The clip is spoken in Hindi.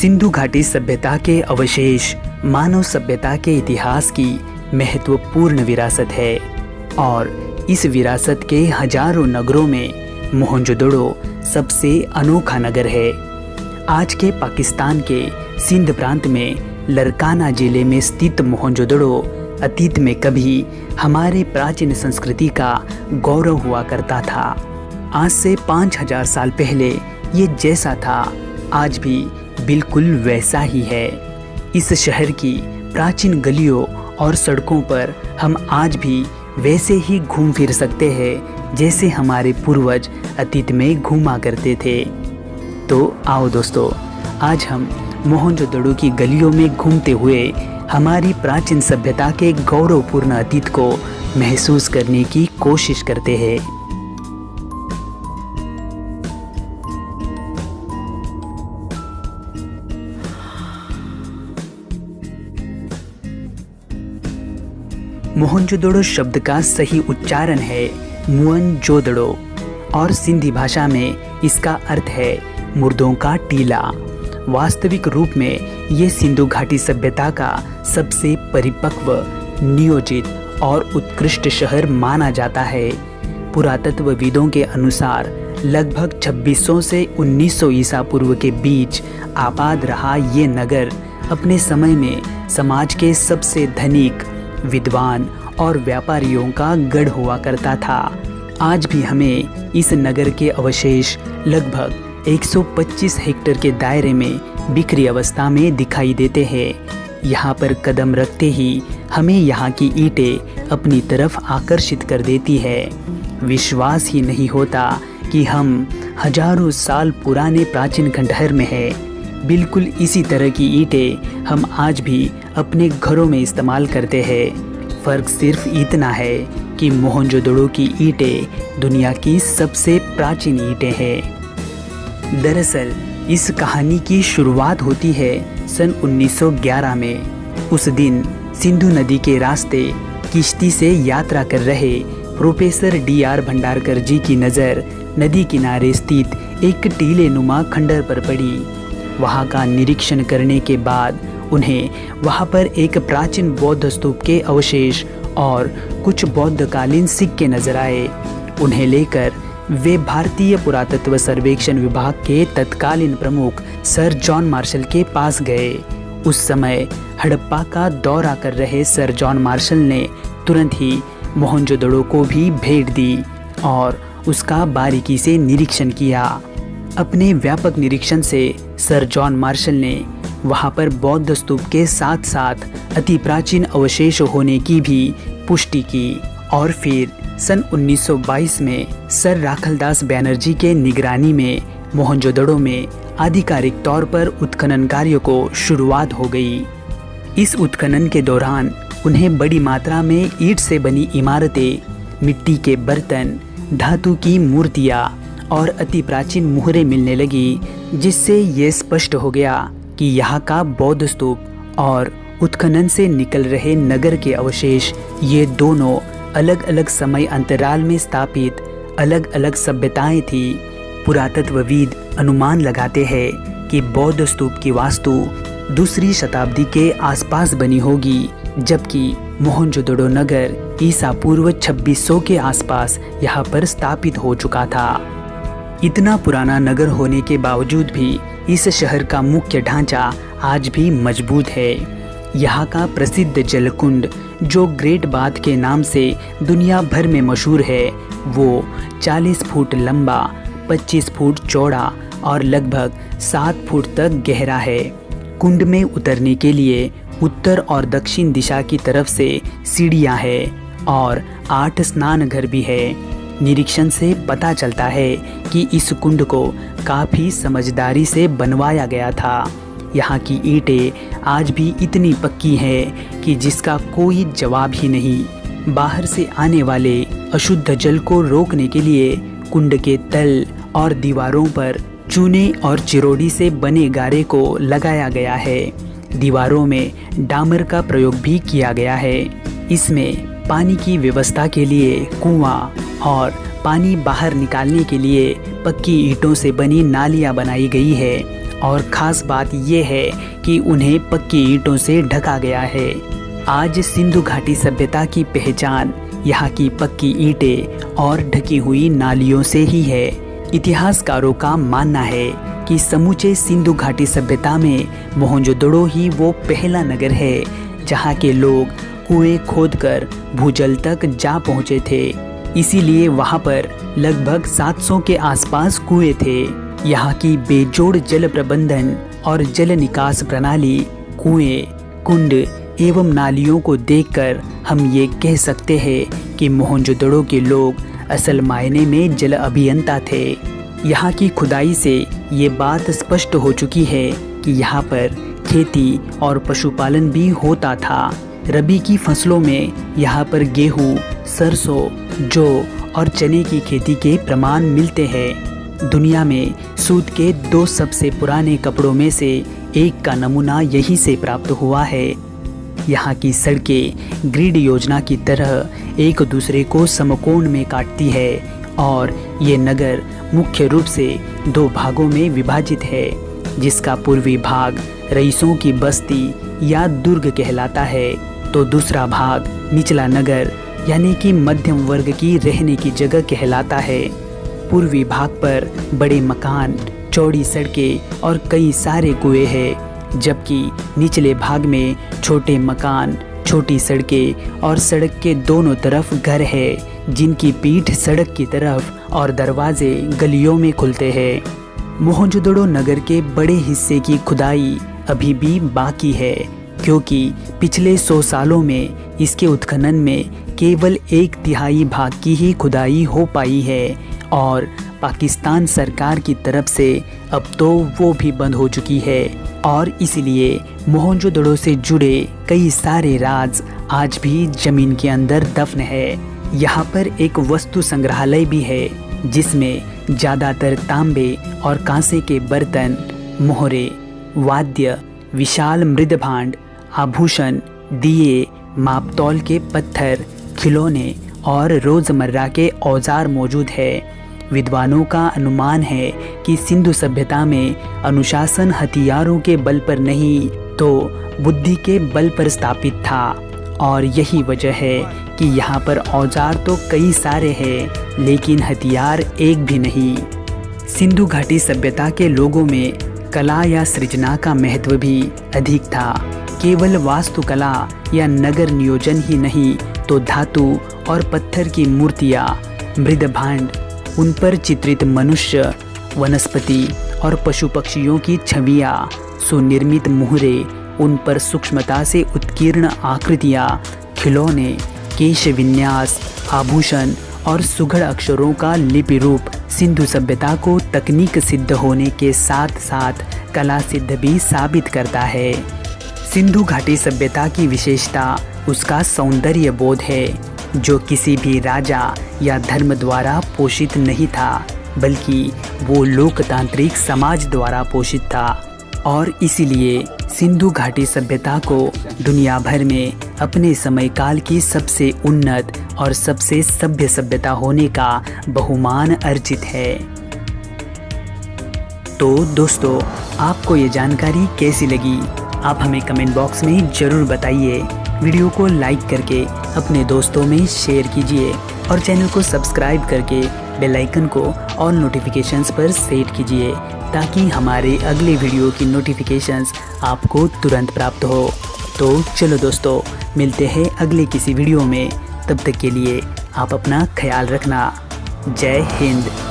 सिंधु घाटी सभ्यता के अवशेष मानव सभ्यता के इतिहास की महत्वपूर्ण विरासत है और इस विरासत के हजारों नगरों में मोहनजोदड़ो सबसे अनोखा नगर है। आज के पाकिस्तान के सिंध प्रांत में लरकाना जिले में स्थित मोहनजोदड़ो अतीत में कभी हमारे प्राचीन संस्कृति का गौरव हुआ करता था। आज से 5000 साल पहले ये जैसा था आज भी बिल्कुल वैसा ही है। इस शहर की प्राचीन गलियों और सड़कों पर हम आज भी वैसे ही घूम फिर सकते हैं जैसे हमारे पूर्वज अतीत में घूमा करते थे। तो आओ दोस्तों, आज हम मोहनजोदड़ो की गलियों में घूमते हुए हमारी प्राचीन सभ्यता के गौरवपूर्ण अतीत को महसूस करने की कोशिश करते हैं। मोहनजोदड़ो शब्द का सही उच्चारण है मुअनजोदड़ो और सिंधी भाषा में इसका अर्थ है मुर्दों का टीला। वास्तविक रूप में ये सिंधु घाटी सभ्यता का सबसे परिपक्व, नियोजित और उत्कृष्ट शहर माना जाता है। पुरातत्वविदों के अनुसार लगभग 2600 से 1900 ईसा पूर्व के बीच आबाद रहा ये नगर अपने समय में समाज के सबसे धनिक, विद्वान और व्यापारियों का गढ़ हुआ करता था। आज भी हमें इस नगर के अवशेष लगभग 125 हेक्टेयर के दायरे में बिखरी अवस्था में दिखाई देते हैं। यहाँ पर कदम रखते ही हमें यहाँ की ईंटें अपनी तरफ आकर्षित कर देती है। विश्वास ही नहीं होता कि हम हजारों साल पुराने प्राचीन खंडहर में हैं। बिल्कुल इसी तरह की ईंटें हम आज भी अपने घरों में इस्तेमाल करते हैं। फ़र्क सिर्फ इतना है कि मोहनजोदड़ो की ईंटें दुनिया की सबसे प्राचीन ईंटें हैं। दरअसल इस कहानी की शुरुआत होती है सन 1911 में। उस दिन सिंधु नदी के रास्ते किश्ती से यात्रा कर रहे प्रोफेसर DR भंडारकर जी की नज़र नदी किनारे स्थित एक टीले नुमा खंडहर पर पड़ी। वहाँ का निरीक्षण करने के बाद उन्हें वहाँ पर एक प्राचीन बौद्ध स्तूप के अवशेष और कुछ बौद्धकालीन सिक्के नजर आए। उन्हें लेकर वे भारतीय पुरातत्व सर्वेक्षण विभाग के तत्कालीन प्रमुख सर जॉन मार्शल के पास गए। उस समय हड़प्पा का दौरा कर रहे सर जॉन मार्शल ने तुरंत ही मोहनजोदड़ो को भी भेंट दी और उसका बारीकी से निरीक्षण किया। अपने व्यापक निरीक्षण से सर जॉन मार्शल ने वहां पर बौद्ध स्तूप के साथ साथ अति प्राचीन अवशेष होने की भी पुष्टि की और फिर सन 1922 में सर राखलदास बैनर्जी के निगरानी में मोहनजोदड़ो में आधिकारिक तौर पर उत्खनन कार्यों को शुरुआत हो गई। इस उत्खनन के दौरान उन्हें बड़ी मात्रा में ईंट से बनी इमारतें, मिट्टी के बर्तन, धातु की मूर्तियां और अति प्राचीन मुहरें मिलने लगी, जिससे ये स्पष्ट हो गया कि यहाँ का बौद्ध स्तूप और उत्खनन से निकल रहे नगर के अवशेष ये दोनों अलग अलग समय अंतराल में स्थापित अलग अलग सभ्यताएं थी। पुरातत्वविद अनुमान लगाते हैं कि बौद्ध स्तूप की वास्तु दूसरी शताब्दी के आसपास बनी होगी, जबकि मोहनजोदड़ो नगर ईसा पूर्व 2600 के आसपास यहाँ पर स्थापित हो चुका था। इतना पुराना नगर होने के बावजूद भी इस शहर का मुख्य ढांचा आज भी मजबूत है। यहाँ का प्रसिद्ध जलकुंड जो ग्रेट बाथ के नाम से दुनिया भर में मशहूर है, वो 40 फुट लंबा, 25 फुट चौड़ा और लगभग 7 फुट तक गहरा है। कुंड में उतरने के लिए उत्तर और दक्षिण दिशा की तरफ से सीढ़ियाँ हैं और 8 स्नान घर भी है। निरीक्षण से पता चलता है कि इस कुंड को काफ़ी समझदारी से बनवाया गया था। यहाँ की ईंटें आज भी इतनी पक्की हैं कि जिसका कोई जवाब ही नहीं। बाहर से आने वाले अशुद्ध जल को रोकने के लिए कुंड के तल और दीवारों पर चूने और चिरोड़ी से बने गारे को लगाया गया है। दीवारों में डामर का प्रयोग भी किया गया है। इसमें पानी की व्यवस्था के लिए कुआं और पानी बाहर निकालने के लिए पक्की ईंटों से बनी नालियां बनाई गई है और ख़ास बात ये है कि उन्हें पक्की ईंटों से ढका गया है। आज सिंधु घाटी सभ्यता की पहचान यहाँ की पक्की ईंटें और ढकी हुई नालियों से ही है। इतिहासकारों का मानना है कि समूचे सिंधु घाटी सभ्यता में मोहनजोदड़ो ही वो पहला नगर है जहाँ के लोग कुएं खोदकर भूजल तक जा पहुँचे थे। इसीलिए वहाँ पर लगभग 700 के आसपास कुएं थे। यहाँ की बेजोड़ जल प्रबंधन और जल निकास प्रणाली, कुएं, कुंड एवं नालियों को देखकर हम ये कह सकते हैं कि मोहनजोदड़ो के लोग असल मायने में जल अभियंता थे। यहाँ की खुदाई से ये बात स्पष्ट हो चुकी है कि यहाँ पर खेती और पशुपालन भी होता था। रबी की फसलों में यहाँ पर गेहूँ, सरसों, जौ और चने की खेती के प्रमाण मिलते हैं। दुनिया में सूत के 2 सबसे पुराने कपड़ों में से एक का नमूना यहीं से प्राप्त हुआ है। यहाँ की सड़कें ग्रिड योजना की तरह एक दूसरे को समकोण में काटती है और ये नगर मुख्य रूप से 2 भागों में विभाजित है, जिसका पूर्वी भाग रईसों की बस्ती या दुर्ग कहलाता है, तो दूसरा भाग निचला नगर यानी कि मध्यम वर्ग की रहने की जगह कहलाता है। पूर्वी भाग पर बड़े मकान, चौड़ी सड़कें और कई सारे कुएं हैं, जबकि निचले भाग में छोटे मकान, छोटी सड़कें और सड़क के दोनों तरफ घर है, जिनकी पीठ सड़क की तरफ और दरवाजे गलियों में खुलते हैं। मोहनजोदड़ो नगर के बड़े हिस्से की खुदाई अभी भी बाकी है, क्योंकि पिछले 100 सालों में इसके उत्खनन में केवल 1/3 भाग की ही खुदाई हो पाई है और पाकिस्तान सरकार की तरफ से अब तो वो भी बंद हो चुकी है और इसलिए मोहनजोदड़ो से जुड़े कई सारे राज आज भी जमीन के अंदर दफन है। यहाँ पर एक वस्तु संग्रहालय भी है, जिसमें ज़्यादातर तांबे और कांसे के बर्तन, मोहरे, वाद्य, विशाल मृदभांड, आभूषण, दिए, मापतौल के पत्थर, खिलौने और रोज़मर्रा के औजार मौजूद है। विद्वानों का अनुमान है कि सिंधु सभ्यता में अनुशासन हथियारों के बल पर नहीं तो बुद्धि के बल पर स्थापित था और यही वजह है कि यहाँ पर औजार तो कई सारे हैं लेकिन हथियार एक भी नहीं। सिंधु घाटी सभ्यता के लोगों में कला या सृजना का महत्व भी अधिक था। केवल वास्तुकला या नगर नियोजन ही नहीं तो धातु और पत्थर की मूर्तियाँ, मृदभांड, उन पर चित्रित मनुष्य, वनस्पति और पशु पक्षियों की छवियाँ, सुनिर्मित मुहरे, उन पर सूक्ष्मता से उत्कीर्ण आकृतियाँ, खिलौने, केश विन्यास, आभूषण और सुघड़ अक्षरों का लिपि रूप सिंधु सभ्यता को तकनीक सिद्ध होने के साथ साथ कला सिद्ध भी साबित करता है। सिंधु घाटी सभ्यता की विशेषता उसका सौंदर्य बोध है, जो किसी भी राजा या धर्म द्वारा पोषित नहीं था, बल्कि वो लोकतांत्रिक समाज द्वारा पोषित था और इसीलिए सिंधु घाटी सभ्यता को दुनिया भर में अपने समय काल की सबसे उन्नत और सबसे सभ्य सभ्यता होने का बहुमान अर्जित है। तो दोस्तों, आपको ये जानकारी कैसी लगी? आप हमें कमेंट बॉक्स में ज़रूर बताइए। वीडियो को लाइक करके अपने दोस्तों में शेयर कीजिए और चैनल को सब्सक्राइब करके बेल आइकन को ऑल नोटिफिकेशंस पर सेट कीजिए ताकि हमारे अगले वीडियो की नोटिफिकेशंस आपको तुरंत प्राप्त हो। तो चलो दोस्तों, मिलते हैं अगले किसी वीडियो में। तब तक के लिए आप अपना ख्याल रखना। जय हिंद।